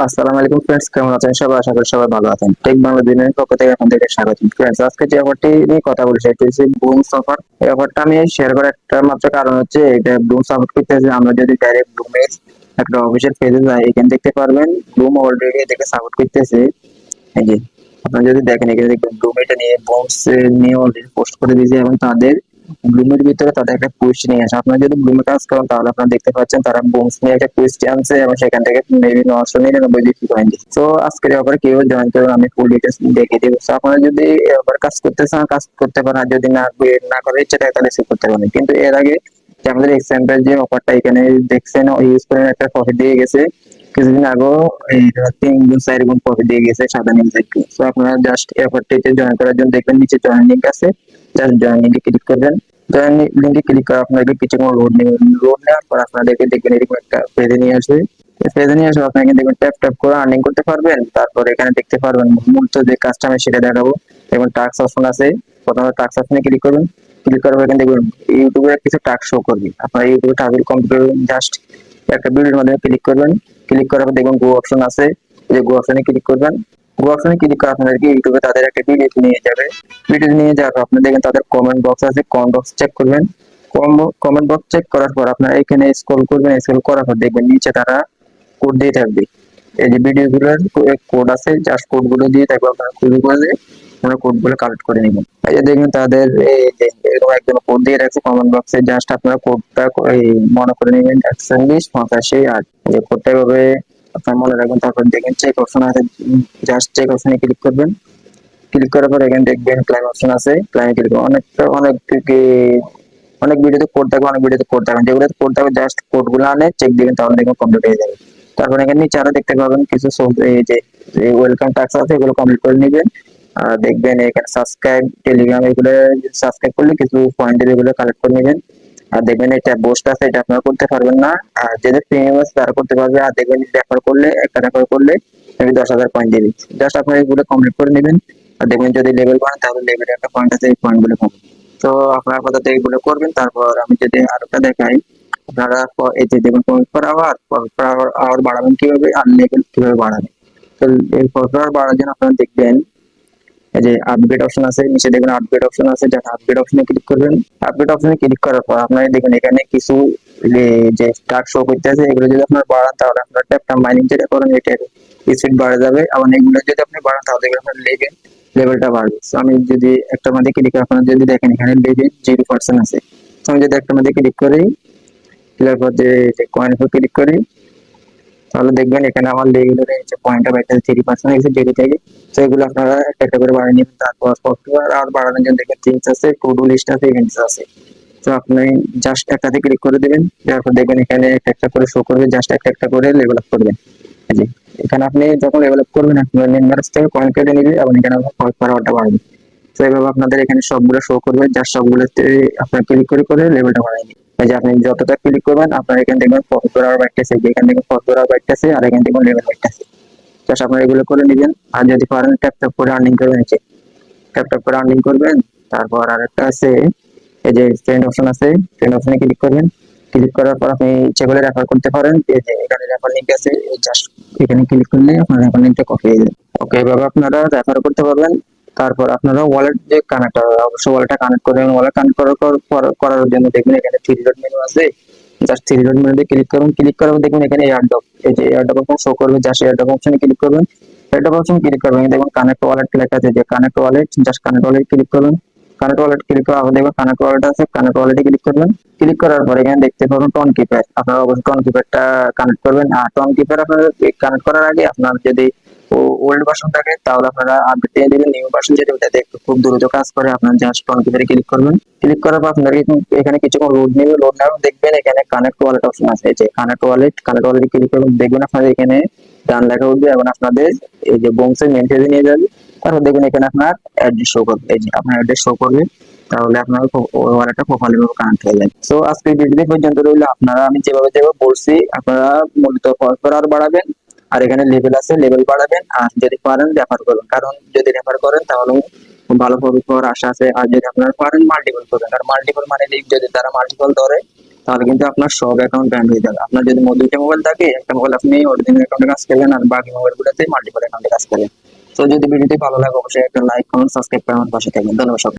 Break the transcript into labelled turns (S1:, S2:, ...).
S1: আসসালামু আলাইকুম ফ্রেন্ডস, কেমন আছেন সবাই? আশা করি সবাই ভালো আছেন। টেক বাংলা দিনের পক্ষ থেকে আপনাদেরকে স্বাগত। ফ্রেন্ডস, আজকে যে অফারটি নিয়ে কথা বলছি সেটি হচ্ছে বুমস অফার। এই অফারটা আমি শেয়ার করার একটা মাত্র কারণ হচ্ছে এটা বুম সাপোর্ট করতেছে। আমরা যদি ডাইরেক্ট বুমের একটা অফিসিয়াল পেজে যাই, এখানে দেখতে পারবেন বুম অলরেডি এটাকে সাপোর্ট করতেছে। এই যে আপনারা যদি দেখেন এখানে দেখবেন ব্লুম এটা নিয়ে বক্স নিয়ে অলরেডি পোস্ট করে দিয়েছে এবং তাদের ব্লুমের ভিতরে তাদের একটা কুইজ নিয়ে আসে। আপনারা যদি ব্লুমে কাজ করেন তাহলে আপনারা দেখতে পাচ্ছেন তারা বক্স নিয়ে একটা কুইজ আনছে এবং সেখান থেকে মেবি 999 বিক্রি করেন। তো আজকের ব্যাপারে কেউ জয়েন করবেন, আমি ফুল ডিটেলস দেখে দিব। তো আপনারা যদি এবার কাজ করতে চান কাজ করতে পারেন, আর যদি না করার ইচ্ছা থাকে তাহলে সেভ করতে পারেন। কিন্তু এর আগে যে আমাদের এক্সাম্পল যে অফারটা এখানে দেখছেন ইউজ করে একটা প্রফিট দিয়ে গেছে কিছুদিন আগেও, এই 3 গুণ 4 গুণ প্রফিট দিয়ে গেছে সাদা নীল থেকে। তো আপনারা জাস্ট এফআরটিতে জয়েন করার জন্য দেখবেন নিচে জয়েন লিঙ্ক আছে, জাস্ট জয়েন লিঙ্কে ক্লিক করবেন। জয়েন লিঙ্কে ক্লিক করে আপনাকে কিছুক্ষণ লোড নেবেন। লোড নেওয়ার পর আপনাদেরকে দেখবেন এরকম একটা পেজে নিয়ে আসবে। পেজে নিয়ে আসবে আপনাকে দেখবেন ট্যাপ ট্যাপ করে আর্নিং করতে পারবেন। তারপর এখানে দেখতে পারবেন মূলত যে কাজটা আমি সেটা দেখাবো এবং টাস্ক অপশন আছে। প্রথমে টাস্ক অপশনে ক্লিক করবেন। ক্লিক করার পর এখানে দেখবেন ইউটিউবে কিছু টাস্ক শো করবে। আপনারা ইউটিউবে টাস্ক কমপ্লিট করবেন, জাস্ট একটা ভিডিওর মাধ্যমে ক্লিক করবেন। ক্লিক করার পর দেখবেন গো অপশন আছে, যে গো অপশনে ক্লিক করবেন। গো অপশনে ক্লিক করে আপনাদেরকে ইউটিউবে তাদের একটা ভিডিও নিয়ে যাবে। ভিডিও নিয়ে যাওয়ার পর আপনি দেখেন তাদের কমেন্ট বক্স আছে, কমেন্ট বক্স চেক করবেন। কমেন্ট বক্স চেক করার পর আপনারা এখানে স্ক্রল করবেন। স্ক্রল করার পর দেখবেন নিচে তারা কোড দিয়ে থাকবে। এই যে ভিডিওগুলোর কোড আছে, জাস্ট কোড গুলো দিয়ে থাকবে। আপনারা খুবই করে আমরা কোড গুলো কালেক্ট করে নেবেন। এই যে দেখবেন তাদের এই যে এরকম একজন কোড দিয়ে রাখছে কমেন্ট বক্সে, জাস্ট আপনারা কোডটা মনে করে নেবেন 14085 8। যে কোডটা এভাবে আপনার মনে রাখবেন। তারপর দেখবেন চেক অপশন আছে, জাস্ট চেক অপশনে ক্লিক করবেন। ক্লিক করার পর এখানে দেখবেন ক্লাইম অপশন আছে, ক্লাইমে ক্লিক করবেন। অনেক ভিডিওতে কোড থাকবে, অনেক ভিডিওতে কোড থাকবে, যেগুলোতে কোড থাকবে জাস্ট কোড গুলো আনে চেক দিবেন, তাহলে দেখবেন কমপ্লিট হয়ে যাবে। তারপর এখানে নিচে আরো দেখতে পাবেন কিছু এই যে ওয়েলকাম টাস্ক আছে, এগুলো কমপ্লিট করে নেবেন। আর দেখবেন এখানে সাবস্ক্রাইব টেলিগ্রাম, এগুলো সাবস্ক্রাইব করলে কিছু পয়েন্ট এগুলো কালেক্ট করে নেবেন। আর দেখবেন এটা পোস্ট আছে, এটা আপনারা করতে পারবেন না। আর যাদের প্রিমিয়াম আছে তারা করতে পারবে। আর দেখবেন রেফার করলে একটা রেফার করলে আমি 10,000 পয়েন্ট দিয়ে দিচ্ছি। জাস্ট আপনারা এগুলো কমপ্লিট করে নেবেন। আর দেখবেন যদি লেভেল বাড়ান তাহলে লেভেলের একটা পয়েন্ট আছে, এই পয়েন্ট গুলো পাবেন। তো আপনারা আপাতত এইগুলো করবেন। তারপর আমি যদি আরেকটা দেখাই, আপনারা এই যে দেখুন পয়েন্ট পার আওয়ার বাড়াবেন কিভাবে আর লেভেল কিভাবে বাড়াবেন। তো এই পয়েন্ট পার আওয়ার বাড়ার জন্য আপনারা দেখবেন এই যে আপডেট অপশন আছে, নিচে দেখবেন আপডেট অপশন আছে, যারা আপডেট অপশনে ক্লিক করবেন। আপডেট অপশনে ক্লিক করার পর আপনারা দেখবেন এখানে কিছু যে টাস্ক শো করতে আছে, এগুলো যদি আপনার বাড়ান তাহলে আপনার ট্যাপটা মাইনিং যেটা করেন এটার স্পিড বাড়ে যাবে। আবার এগুলো যদি আপনি বাড়ান তাহলে দেখবেন আপনার লেভেলটা বাড়বে। তো আমি যদি একটা মধ্যে ক্লিক, আপনারা যদি দেখেন এখানে লেভেল 0% আছে। তো আমি যদি একটা মধ্যে ক্লিক করি, তারপর যে কয়েন উপর ক্লিক করি, তাহলে দেখবেন এখানে আমার লেভেলের যে পয়েন্টটা বাইতে 3% হয়েছে যেটি থেকে। তো এগুলো আপনারা একটা একটা করে বাড়িয়ে নেবেন। তারপর সফটওয়্যার আর বাড়ানোর জন্য দেখবেন থিংস আছে, টু ডু লিস্ট আছে, ইভেন্টস আছে। তো আপনি জাস্ট একটাতে ক্লিক করে দিবেন। তারপর দেখবেন এখানে একটা একটা করে শো করবে, জাস্ট একটা একটা করে লেভেল আপ করবেন। এই যে এখানে আপনি যখন লেভেল আপ করবেন আপনার মেম্বারস থেকে কয়েন কেটে নেবে এবং এখানে আপনার পয়েন্ট পার আওয়ারটা বাড়বে। তো এইভাবে আপনাদের এখানে সবগুলো শো করবে, জাস্ট সবগুলোতে আপনার ক্লিক করে করে লেভেলটা বাড়াই নিন। এই যে আপনি যতটা ক্লিক করবেন আপনার এখানে দেখবেন প্রফিট পার আওয়ার বাড়তেছে, এখান থেকে প্রফিট পার আওয়ার বাড়তেছে আর এখান থেকে লেভেল বাড়তেছে। জাস্ট আপনারা এগুলো করে নেবেন। আর যদি পারেন ট্যাপ ট্যাপ করে আর্নিং করবেন, নিচে ট্যাপ ট্যাপ করে আর্নিং করবেন। তারপর আরেকটা আছে, এই যে ফ্রেন্ড অপশন আছে, ফ্রেন্ড অপশনে ক্লিক করবেন। ক্লিক করার পর আপনি ইচ্ছে করে রেফার করতে পারেন। এই যে এখানে রেফার লিংক আছে, জাস্ট এখানে ক্লিক করলে আপনার রেফার লিংকটা কপি হয়ে যাবে। ওকে, এভাবে আপনারা রেফার করতে পারবেন। তারপর আপনারা ওয়ালেট যে কানেক্ট অবশ্যই ওয়ালেটটা কানেক্ট করবেন। ওয়ালেট কানেক্ট করার জন্য দেখবেন এখানে থ্রি ডট মেনু আছে, জাস্ট থ্রি ডট মেনুতে ক্লিক করুন। ক্লিক করার পর দেখবেন এখানে এয়ারড্রপ, এই যে এয়ারড্রপ অপশন শো করবে, জাস্ট এয়ারড্রপ অপশনে ক্লিক করবেন। এয়ারড্রপ অপশন ক্লিক করবেন, দেখুন কানেক্ট ওয়ালেট লেখা আছে, যে connect wallet, just connect wallet click করবেন। কানেক্ট ওয়ালেট ক্লিক করার পর দেখবেন কানেক্ট ওয়ালেট আছে, কানেক্ট ওয়ালেটে ক্লিক করবেন। ক্লিক করার পর এখানে দেখতে পাবেন টন কিপ্যাড, আপনারা অবশ্যই টন কিপ্যাডটা কানেক্ট করবেন। আর টন কিপ্যাড আপনারা কানেক্ট করার আগে আপনার যদি ওল্ড ভার্সন থাকে তাহলে আপনারা আপডেট দিয়ে দিবেন। নিউ ভার্সন যেটা ওটাতে একটু খুব দ্রুত কাজ করে, আপনার জাস্ট টন কিপ্যাডে ক্লিক করবেন। ক্লিক করার পর আপনার এখানে কিছুক্ষণ লোড নেবে। লোড নেওয়ার দেখবেন এখানে কানেক্ট ওয়ালেট অপশন আছে, এই যে কানেক্ট ওয়ালেটে ক্লিক করবেন। দেখবেন আপনাদের এখানে ডান লেখা উঠবে এবং আপনাদের এই যে বংশের মেন পেজে নিয়ে যাবে। তারপর দেখবেন এখানে আপনার অ্যাড্রেস শো করবে, এই যে আপনার অ্যাড্রেস শো করবে। তাহলে আপনার ওয়ালেটটা প্রোফাইলে কানেক্ট হয়ে যাবে। সো আজকে ভিডিও পর্যন্ত রইলো। আপনারা আমি যেভাবে বলছি আপনারা মূলত ফসফরাস বাড়াবেন। আর এখানে লেভেল আছে, লেভেল বাড়াবেন। আর যদি পারেন রেফার করবেন, কারণ যদি রেফার করেন তাহলে ভালো প্রফিট পাওয়ার আশা আছে। আর যদি আপনারা পারেন মাল্টিপল করবেন, আর মাল্টিপল মানে লিগ যদি তারা মাল্টিপল ধরে তাহলে কিন্তু আপনার সব অ্যাকাউন্ট ব্যান হয়ে যাবে। আপনার যদি দুইটা মোবাইল থাকে, একটা মোবাইল আপনি অরিজিনাল অ্যাকাউন্টে কাজ করলেন আর বাকি মোবাইল গুলোতে মাল্টিপল অ্যাকাউন্টে কাজ করেন। তো যদি ভিডিওটি ভালো লাগে অবশ্যই একটা লাইক কমেন্ট সাবস্ক্রাইব করে আমার পাশে থাকবেন। ধন্যবাদ সবাইকে।